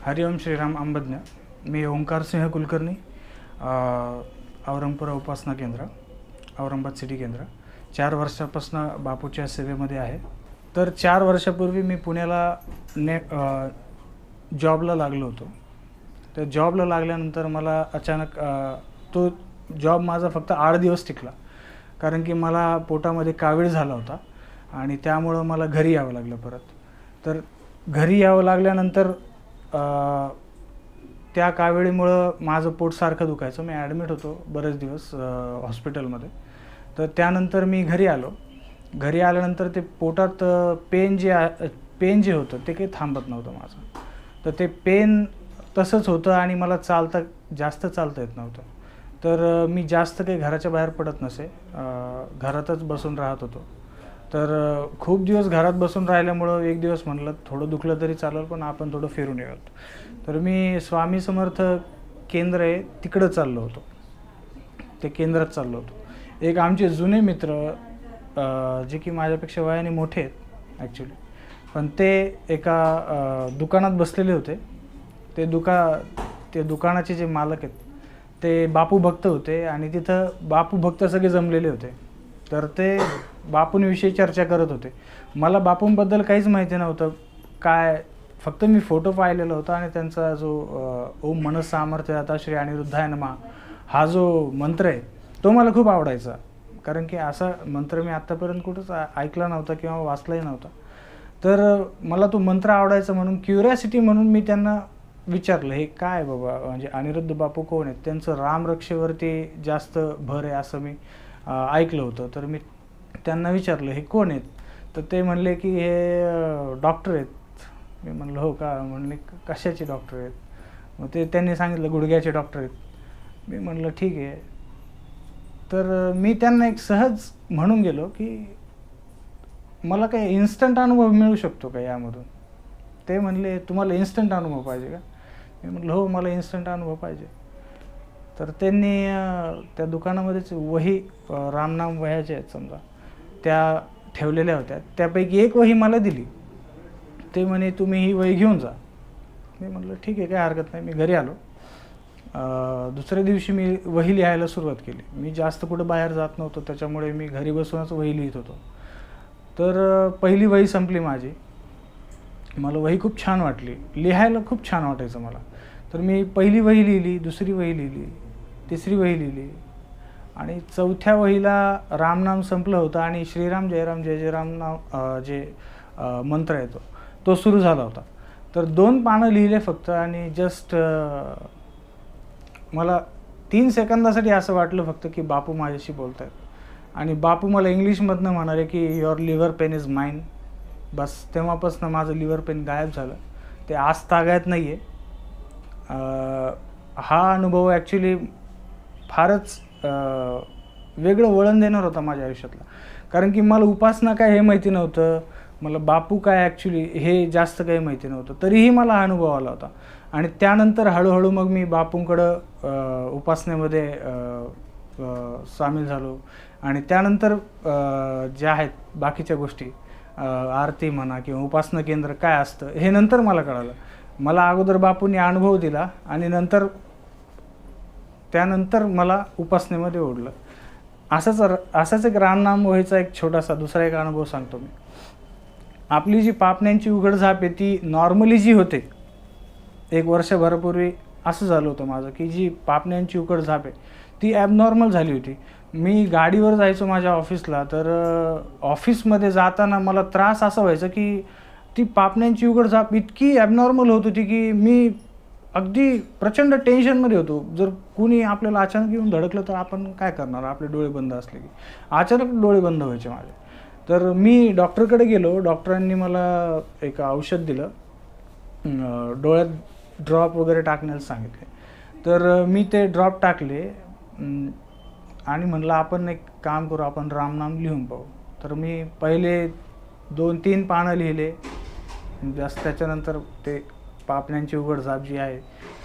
हरिओम श्रीराम अंबज्ञ. मी ओंकार सिंह कुलकर्णी, औरंगपुरा उपासना केंद्र, औरंगाबाद सिटी केंद्र 4 वर्षापासून बापूच्या सेवेमध्ये आहे. तर 4 वर्षापूर्वी मी पुण्याला जॉबला लागलो होतो. तर जॉबला लागल्यानंतर मला अचानक तो जॉब माझा फक्त 8 दिवस टिकला, कारण की मला पोटामध्ये कावीळ झाला होता आणि त्यामुळं मला घरी यावं लागलं परत. तर घरी यावं लागल्यानंतर त्या काविळीमुळं माझं पोट सारखं दुखायचं. मी ॲडमिट होतो बरेच दिवस हॉस्पिटलमध्ये. तर त्यानंतर मी घरी आलो. घरी आल्यानंतर ते पोटात पेन जे होतं ते काही थांबत नव्हतं माझं. तर ते पेन तसंच होतं आणि मला जास्त चालता येत नव्हतं. तर मी जास्त काही घराच्या बाहेर पडत नसे, घरातच बसून राहत होतो. तर खूप दिवस घरात बसून राहिल्यामुळं एक दिवस म्हणलं थोडं दुखलं तरी चालेल, पण आपण थोडं फिरून येऊयात. तर मी स्वामी समर्थ केंद्र आहे तिकडं चाललो होतो. ते केंद्रात चाललो होतो. एक आमचे जुने मित्र जे की माझ्यापेक्षा वयाने मोठे आहेत ॲक्च्युली, पण ते एका दुकानात बसलेले होते. ते दुकानाचे जे मालक आहेत ते बापू भक्त होते आणि तिथं बापू भक्त सगळे जमलेले होते. तर ते बापूंविषयी चर्चा करत होते. मला बापूंबद्दल काहीच माहिती नव्हतं काय, फक्त मी फोटो पाहिलेला होता आणि त्यांचा जो ओम मनस सामर्थ्याता श्री अनिरुद्धाय नमः हा जो मंत्र आहे तो मला खूप आवडायचा, कारण की असा मंत्र मी आत्तापर्यंत कुठंच ऐकला नव्हता किंवा वाचलाही नव्हता. तर मला तो मंत्र आवडायचा म्हणून क्युरियासिटी म्हणून मी त्यांना विचारलं, हे काय बाबा, म्हणजे अनिरुद्ध बापू कोण आहेत? त्यांचं रामरक्षेवरती जास्त भर आहे असं मी ऐकलं होतं. तर मी त्यांना विचारलं हे कोण आहेत? तर ते म्हणले की हे डॉक्टर आहेत. मी म्हणलं हो का? म्हणले कशाचे डॉक्टर आहेत? मग त्यांनी सांगितलं गुडघ्याचे डॉक्टर आहेत. मी म्हणलं ठीक आहे. तर मी त्यांना एक सहज म्हणून गेलो की मला काही इन्स्टंट अनुभव मिळू शकतो का यामधून? ते म्हणले तुम्हाला इन्स्टंट अनुभव पाहिजे का? मी म्हटलं हो, मला इन्स्टंट अनुभव पाहिजे. तर त्यांनी त्या दुकानामध्येच वही, रामनाम वह्या ज्या आहेत समजा त्या ठेवलेल्या होत्या. त्यापैकी एक वही मला दिली. ते म्हणे तुम्ही ही वही घेऊन जा. मी म्हटलं ठीक आहे, काही हरकत नाही. मी घरी आलो. दुसऱ्या दिवशी मी वही लिहायला सुरुवात केली. मी जास्त कुठं बाहेर जात नव्हतो, त्याच्यामुळे मी घरी बसूनच वही लिहित होतो. तर पहिली वही संपली माझी. मला वही खूप छान वाटली, लिहायला खूप छान वाटायचं मला. तर मी पहिली वही लिहिली, दुसरी वही लिहिली, तिसरी वही लिहिली आणि चौथ्या वहीला रामनाम संपलं होतं आणि श्रीराम जयराम जय जय राम नाव जे मंत्र आहे तो सुरू झाला होता. तर 2 पानं लिहिले फक्त आणि जस्ट मला 3 सेकंदासाठी असं वाटलं फक्त की बापू माझ्याशी बोलत आहेत. आणि बापू मला इंग्लिशमधनं म्हणाले की your liver pain is mine. बस तेव्हापासून माझं लिव्हर पेन गायब झालं. ते आज तागायत नाही आहे. हा अनुभव ॲक्च्युली फारच वेगळं वळण देणार होता माझ्या आयुष्यातला, कारण की मला उपासना काय हे माहिती नव्हतं, मला बापू काय ॲक्च्युली हे जास्त काही माहिती नव्हतं. तरीही मला हा अनुभव आला होता. आणि त्यानंतर हळूहळू मग मी बापूंकडं उपासनेमध्ये सामील झालो. आणि त्यानंतर ज्या आहेत बाकीच्या गोष्टी, आरती म्हणा किंवा उपासना केंद्र काय असतं हे नंतर मला कळालं. मला अगोदर बापूंनी अनुभव दिला आणि त्यानंतर मला उपासनेमध्ये ओढलं. असाच एक रामनाम वहीचा एक छोटासा दुसरा एक अनुभव सांगतो मी. आपली जी पापण्यांची उघडझाप आहे ती नॉर्मली जी होते, 1 वर्षभरापूर्वी असं झालं होतं माझं की जी पापण्यांची उघडझाप आहे ती ॲबनॉर्मल झाली होती. मी गाडीवर जायचो माझ्या ऑफिसला, तर ऑफिसमध्ये जाताना मला त्रास असा व्हायचा की ती पापण्यांची उघडझाप इतकी ॲबनॉर्मल होत होती की मी अगदी प्रचंड टेन्शनमध्ये होतो. जर कुणी आपल्याला अचानक येऊन धडकलं तर आपण काय करणार? आपले डोळे बंद असले की अचानक डोळे बंद व्हायचे माझे. तर मी डॉक्टरकडे गेलो. डॉक्टरांनी मला एक औषध दिलं, डोळ्यात ड्रॉप वगैरे टाकण्यास सांगितले. तर मी ते ड्रॉप टाकले आणि म्हणलं आपण एक काम करू, आपण रामनाम लिहून पाहू. तर मी पहिले 2-3 पानं लिहिले. जास्त त्याच्यानंतर ते पापण्यांची उघडझाप जी आहे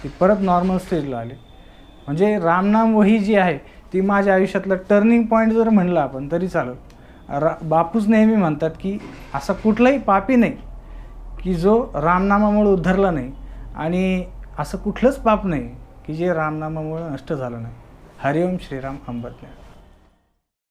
ती परत नॉर्मल स्टेजला आली. म्हणजे रामनाम वही जी आहे ती माझ्या आयुष्यातलं टर्निंग पॉईंट जर म्हणलं आपण तरी चालेल. बापूच नेहमी म्हणतात की असा कुठलाही पापी नाही की जो रामनामामुळे उद्धरला नाही आणि असं कुठलंच पाप नाही की जे रामनामामुळे नष्ट झालं नाही. हरिओम श्रीराम अंबज्ञ.